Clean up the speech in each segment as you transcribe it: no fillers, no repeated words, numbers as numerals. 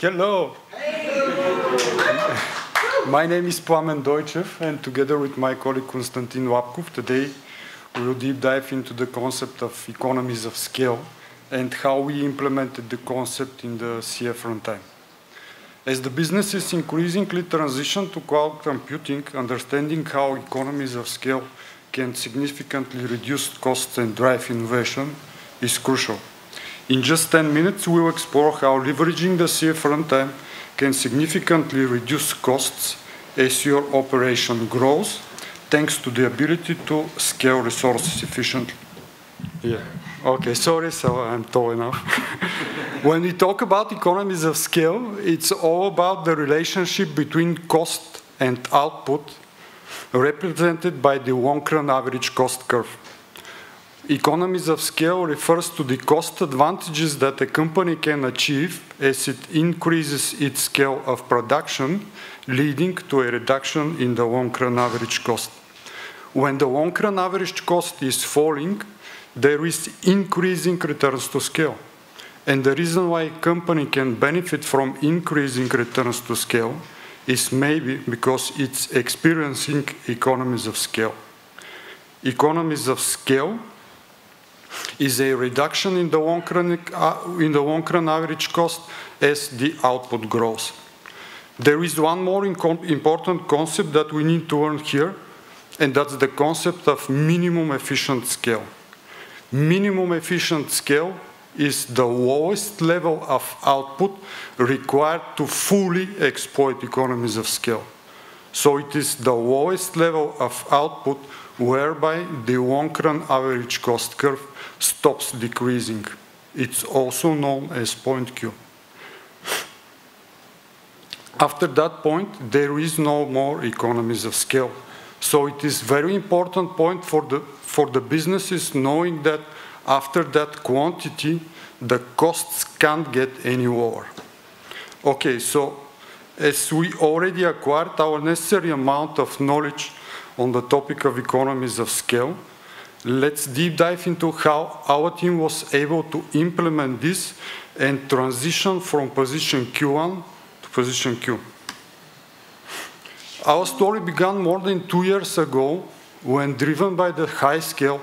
Hello. My name is Plamen Doychev, and together with my colleague Konstantin Lapkov, today we will deep dive into the concept of economies of scale and how we implemented the concept in the CF runtime. As the businesses increasingly transition to cloud computing, understanding how economies of scale can significantly reduce costs and drive innovation is crucial. In just 10 minutes, we will explore how leveraging the CF runtime can significantly reduce costs as your operation grows, thanks to the ability to scale resources efficiently. Yeah. Okay, sorry, so I'm tall enough. When we talk about economies of scale, it's all about the relationship between cost and output, represented by the long-run average cost curve. Economies of scale refers to the cost advantages that a company can achieve as it increases its scale of production, leading to a reduction in the long-run average cost. When the long-run average cost is falling, there is increasing returns to scale. And the reason why a company can benefit from increasing returns to scale is maybe because it's experiencing economies of scale. Economies of scale is a reduction in the long-run average cost as the output grows. There is one more important concept that we need to learn here, and that's the concept of minimum efficient scale. Minimum efficient scale is the lowest level of output required to fully exploit economies of scale. So it is the lowest level of output whereby the long-run average cost curve stops decreasing. It's also known as point Q. After that point, there is no more economies of scale. So it is very important point for the businesses knowing that after that quantity, the costs can't get any lower. Okay, so as we already acquired our necessary amount of knowledge on the topic of economies of scale, let's deep dive into how our team was able to implement this and transition from position Q1 to position Q. Our story began more than 2 years ago when, driven by the high scale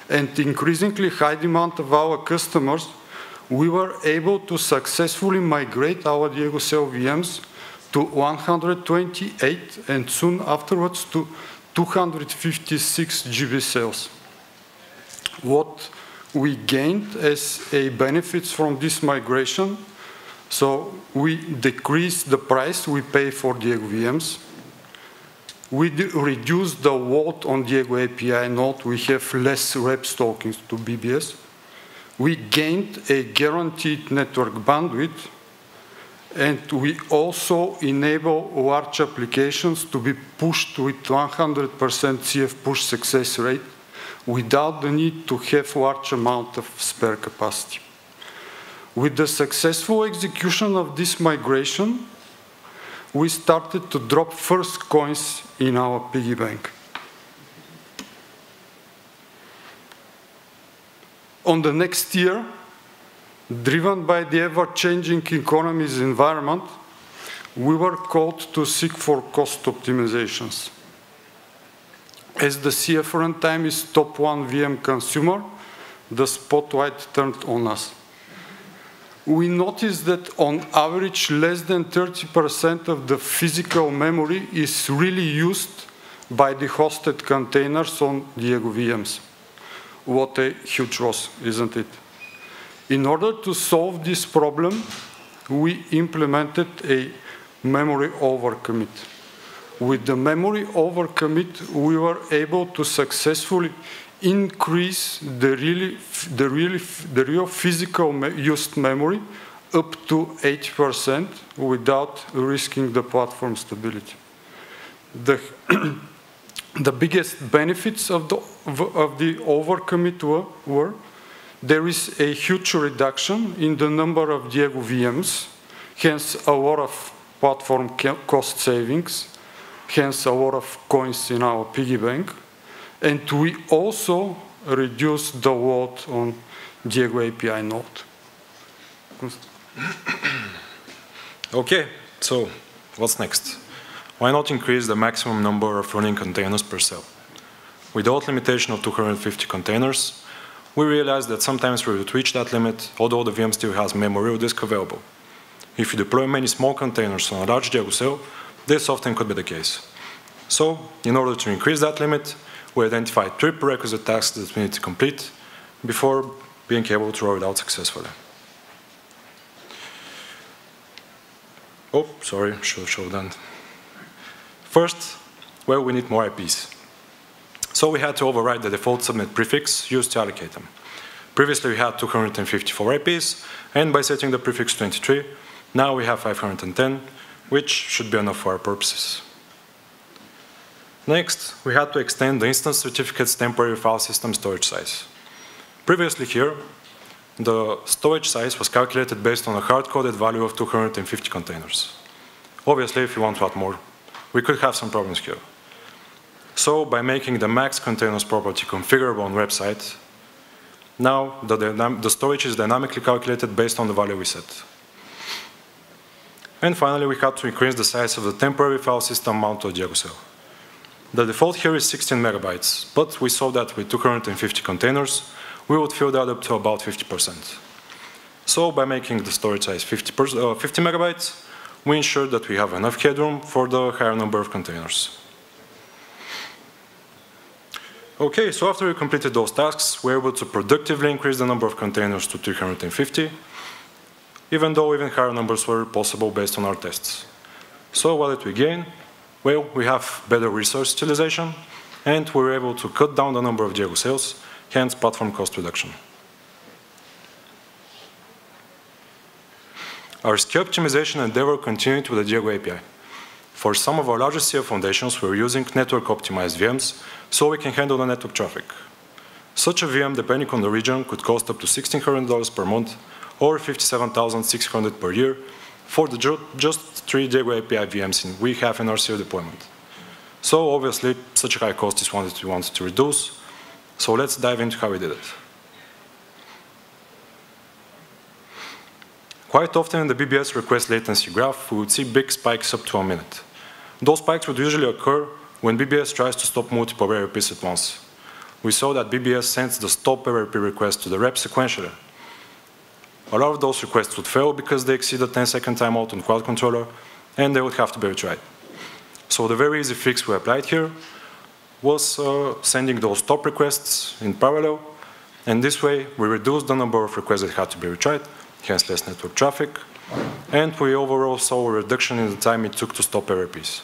and increasingly high demand of our customers, we were able to successfully migrate our Diego Cell VMs to 128 and soon afterwards to 256 GB cells. What we gained as a benefits from this migration, so we decreased the price we pay for Diego VMs. We reduced the load on Diego API node. We have less rep stalkings to BBS. We gained a guaranteed network bandwidth, and we also enable large applications to be pushed with 100% CF push success rate without the need to have large amount of spare capacity. With the successful execution of this migration, we started to drop first coins in our piggy bank. On the next year, driven by the ever-changing economies environment, we were called to seek for cost optimizations. As the CF runtime is top 1 VM consumer, the spotlight turned on us. We noticed that on average, less than 30% of the physical memory is really used by the hosted containers on Diego VMs. What a huge loss, isn't it? In order to solve this problem, we implemented a memory overcommit. With the memory overcommit, we were able to successfully increase the real physical used memory up to 8% without risking the platform stability. The biggest benefits of the overcommit were there is a huge reduction in the number of Diego VMs, hence a lot of platform cost savings, hence a lot of coins in our piggy bank. And we also reduced the load on Diego API node. Okay, so what's next? Why not increase the maximum number of running containers per cell? Without limitation of 250 containers, we realized that sometimes we would reach that limit, although the VM still has memory or disk available. If you deploy many small containers on a large Diego cell, this often could be the case. So, in order to increase that limit, we identified 3 prerequisite tasks that we need to complete before being able to roll it out successfully. Oh, sorry, should have showed that. First, well, we need more IPs. So we had to override the default subnet prefix used to allocate them. Previously we had 254 IPs, and by setting the prefix 23, now we have 510, which should be enough for our purposes. Next, we had to extend the instance certificate's temporary file system storage size. Previously here, the storage size was calculated based on a hard-coded value of 250 containers. Obviously, if you want to add more, we could have some problems here. So, by making the max containers property configurable on website, now the storage is dynamically calculated based on the value we set. And finally, we had to increase the size of the temporary file system mounted to a Diego cell. The default here is 16 megabytes, but we saw that with 250 containers, we would fill that up to about 50%. So by making the storage size 50 megabytes, we ensured that we have enough headroom for the higher number of containers. Okay, so after we completed those tasks, we were able to productively increase the number of containers to 350, even though even higher numbers were possible based on our tests. So what did we gain? Well, we have better resource utilization, and we were able to cut down the number of Diego cells, hence platform cost reduction. Our scale optimization endeavor continued with the Diego API. For some of our largest CL foundations, we're using network-optimized VMs, so we can handle the network traffic. Such a VM, depending on the region, could cost up to $1,600 per month, or $57,600 per year, for the just 3 Diego API VMs we have in our CL deployment. So obviously, such a high cost is one that we wanted to reduce. So let's dive into how we did it. Quite often in the BBS request latency graph, we would see big spikes up to a minute. Those spikes would usually occur when BBS tries to stop multiple RPs at once. We saw that BBS sends the stop RP request to the rep sequentially. A lot of those requests would fail because they exceed the 10-second timeout on Quad Controller, and they would have to be retried. So the very easy fix we applied here was sending those stop requests in parallel, and this way we reduced the number of requests that had to be retried, hence less network traffic, and we overall saw a reduction in the time it took to stop RPs.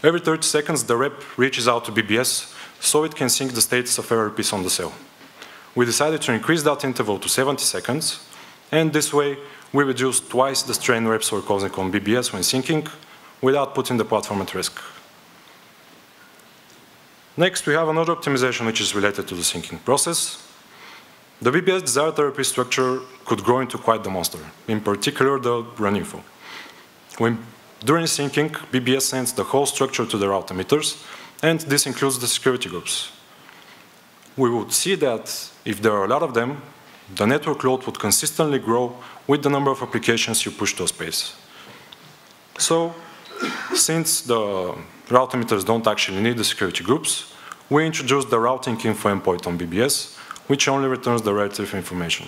Every 30 seconds, the rep reaches out to BBS so it can sync the status of RPs on the cell. We decided to increase that interval to 70 seconds, and this way we reduced twice the strain reps were causing on BBS when syncing, without putting the platform at risk. Next, we have another optimization which is related to the syncing process. The BBS desired RP structure could grow into quite the monster, in particular the run info. During syncing, BBS sends the whole structure to the route emitters, and this includes the security groups. We would see that if there are a lot of them, the network load would consistently grow with the number of applications you push to a space. So, since the route emitters don't actually need the security groups, we introduced the routing info endpoint on BBS, which only returns the relative information.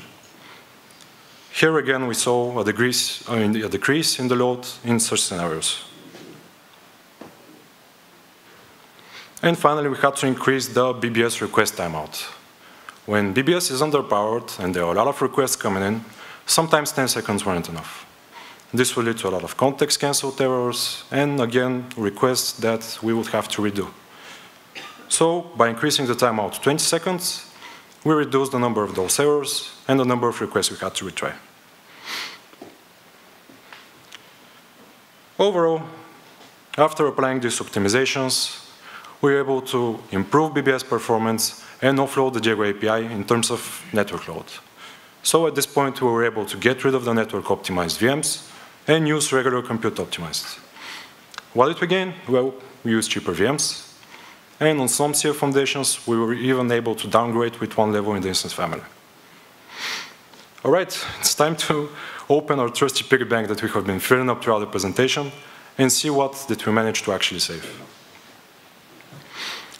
Here again, we saw a decrease in the load in such scenarios. And finally, we had to increase the BBS request timeout. When BBS is underpowered and there are a lot of requests coming in, sometimes 10 seconds weren't enough. This will lead to a lot of context cancelled errors, and again, requests that we would have to redo. So, by increasing the timeout to 20 seconds, we reduced the number of those errors and the number of requests we had to retry. Overall, after applying these optimizations, we were able to improve BBS performance and offload the Diego API in terms of network load. So at this point, we were able to get rid of the network-optimized VMs and use regular compute-optimized. What did we gain? Well, we used cheaper VMs, and on some CL foundations, we were even able to downgrade with one level in the instance family. All right, it's time to open our trusty piggy bank that we have been filling up throughout the presentation and see what did we manage to actually save.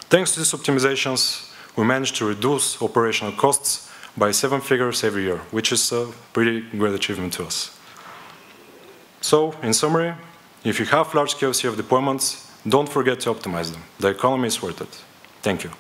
Thanks to these optimizations, we managed to reduce operational costs by 7 figures every year, which is a pretty great achievement to us. So, in summary, if you have large-scale CF deployments, don't forget to optimize them. The economy is worth it. Thank you.